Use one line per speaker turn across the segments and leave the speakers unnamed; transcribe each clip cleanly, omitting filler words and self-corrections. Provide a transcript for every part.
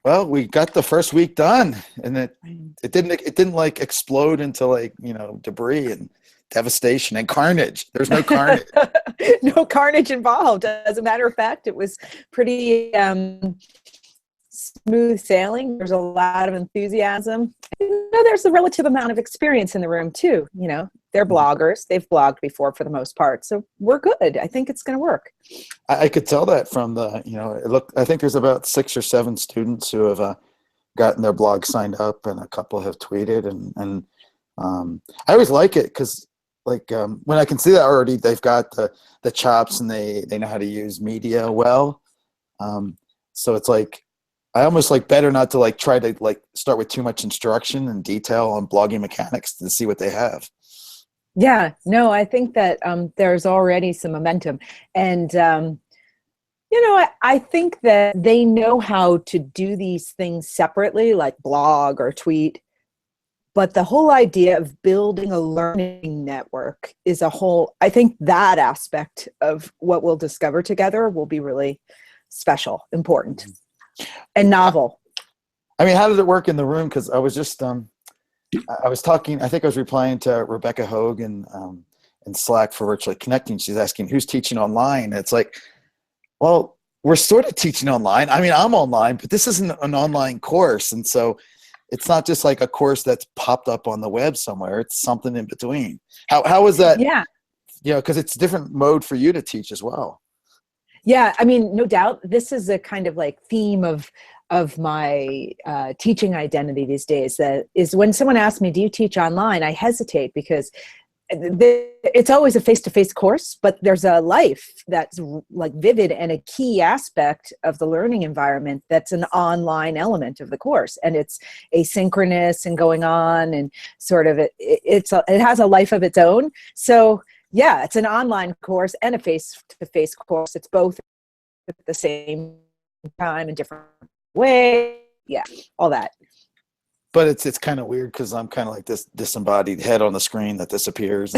Well, we got the first week done, and it didn't like explode into like debris and devastation and carnage. There's no carnage.
No carnage involved. As a matter of fact, it was pretty smooth sailing. There's a lot of enthusiasm. There's a relative amount of experience in the room too. They're bloggers. They've blogged before for the most part. So we're good. I think it's going to work.
I could tell that from I think there's about 6 or 7 students who have gotten their blog signed up, and a couple have tweeted, and I always like it because when I can see that already, they've got the chops and they know how to use media well. So it's like, I almost like better not to try to start with too much instruction and detail on blogging mechanics to see what they have.
Yeah, no, I think that there's already some momentum. And, I think that they know how to do these things separately, like blog or tweet. But the whole idea of building a learning network is I think that aspect of what we'll discover together will be really special, important, and novel.
I mean, how did it work in the room? Because I was just, I was talking, I think I was replying to Rebecca Hogan in Slack for Virtually Connecting. She's asking who's teaching online. And it's like, well, we're sort of teaching online. I mean, I'm online, but this isn't an online course. And so it's not just like a course that's popped up on the web somewhere. It's something in between. How is that?
Yeah.
Because it's a different mode for you to teach as well.
Yeah, I mean, no doubt. This is a kind of theme of my teaching identity these days. That is, when someone asks me, "Do you teach online?" I hesitate because it's always a face-to-face course, but there's a life that's vivid and a key aspect of the learning environment that's an online element of the course, and it's asynchronous and going on, and sort of it has a life of its own. So yeah, it's an online course and a face-to-face course. It's both at the same time in different ways. Yeah, all that.
But it's kind of weird because I'm kind of like this disembodied head on the screen that disappears,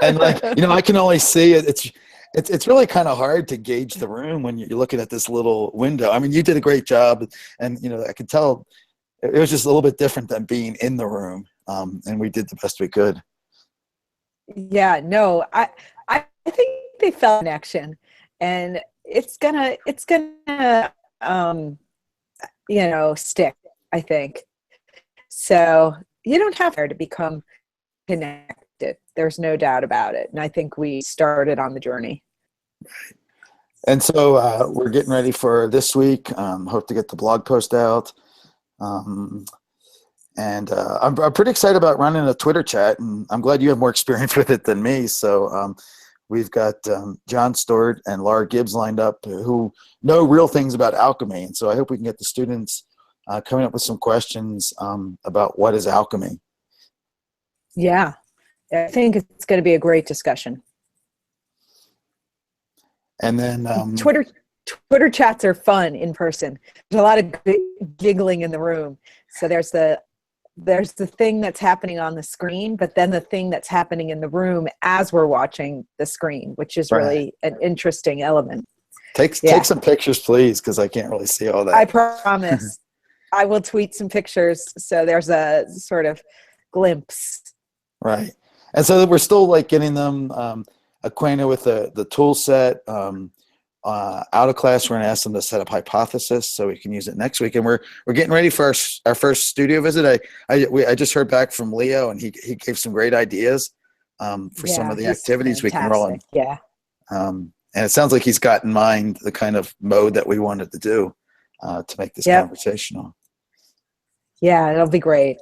and I can only see it. It's really kind of hard to gauge the room when you're looking at this little window. I mean, you did a great job, and I could tell it was just a little bit different than being in the room, and we did the best we could.
Yeah, no, I think they felt connection, and it's gonna stick, I think. So you don't have to become connected. There's no doubt about it. And I think we started on the journey.
And so we're getting ready for this week. Hope to get the blog post out. And I'm pretty excited about running a Twitter chat, and I'm glad you have more experience with it than me. So we've got John Stewart and Laura Gibbs lined up who know real things about alchemy. And so I hope we can get the students coming up with some questions about what is alchemy.
Yeah, I think it's going to be a great discussion.
And then
Twitter chats are fun in person. There's a lot of giggling in the room. So there's the thing that's happening on the screen, but then the thing that's happening in the room as we're watching the screen, which is really an interesting element.
Take some pictures, please, because I can't really see all that.
I promise. I will tweet some pictures so there's a sort of glimpse.
Right. And so we're still getting them acquainted with the tool set. Out of class, we're going to ask them to set up hypothesis so we can use it next week. And we're getting ready for our first studio visit. I just heard back from Leo, and he gave some great ideas for some of the activities we can roll in.
Yeah.
And it sounds like he's got in mind the kind of mode that we wanted to do to make this conversational.
Yeah, it'll be great.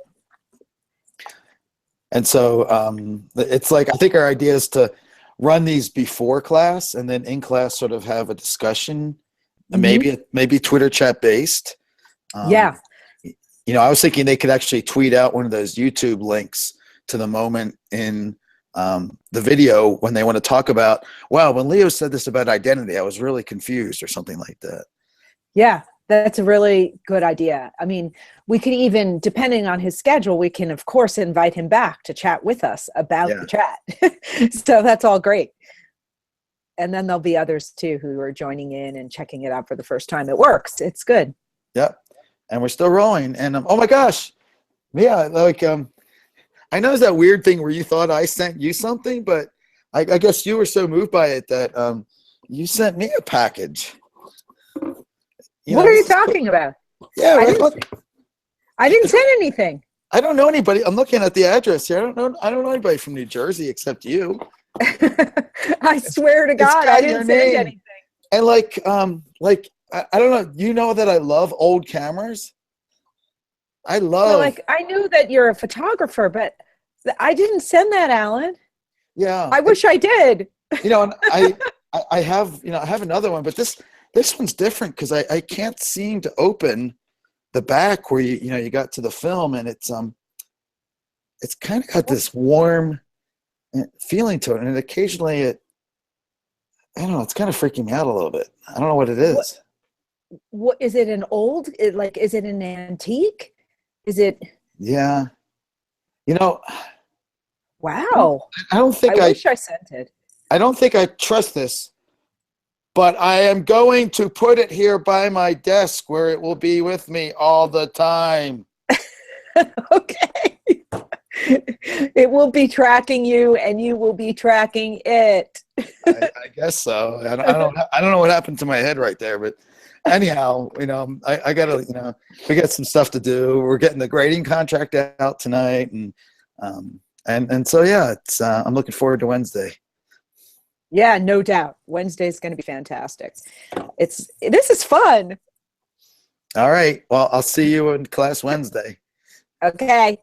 And so it's I think our idea is to run these before class, and then in class sort of have a discussion, maybe Twitter chat based.
Yeah.
I was thinking they could actually tweet out one of those YouTube links to the moment in the video when they want to talk about, wow, when Leo said this about identity, I was really confused, or something like that.
Yeah, that's a really good idea. I mean, we could even, depending on his schedule, we can, of course, invite him back to chat with us about the chat. So that's all great. And then there'll be others, too, who are joining in and checking it out for the first time. It works. It's good.
Yep. and we're still rolling. And oh my gosh, yeah, like I know it's that weird thing where you thought I sent you something, but I guess you were so moved by it that you sent me a package.
What are you talking about?
Yeah,
I didn't send anything.
I don't know anybody. I'm looking at the address here. I don't know anybody from New Jersey except you.
I swear to God, I didn't send anything.
And I don't know. You know that I love old cameras. I love.
Well, I knew that you're a photographer, but I didn't send that, Alan.
Yeah.
I wish I did.
And I have another one, but this one's different because I can't seem to open the back where you got to the film, and it's kind of got this warm feeling to it, and occasionally I don't know, it's kind of freaking me out a little bit. I don't know what it is.
What is it? An old? Is it an antique? Is it?
Yeah.
Wow.
I don't think
I wish I sent it.
I don't think I trust this, but I am going to put it here by my desk where it will be with me all the time.
Okay. It will be tracking you, and you will be tracking it.
I guess so. I don't know what happened to my head right there, but anyhow, I gotta, we got some stuff to do. We're getting the grading contract out tonight, and so yeah, it's I'm looking forward to Wednesday.
Yeah, no doubt. Wednesday's going to be fantastic. This is fun.
All right. Well, I'll see you in class Wednesday.
Okay.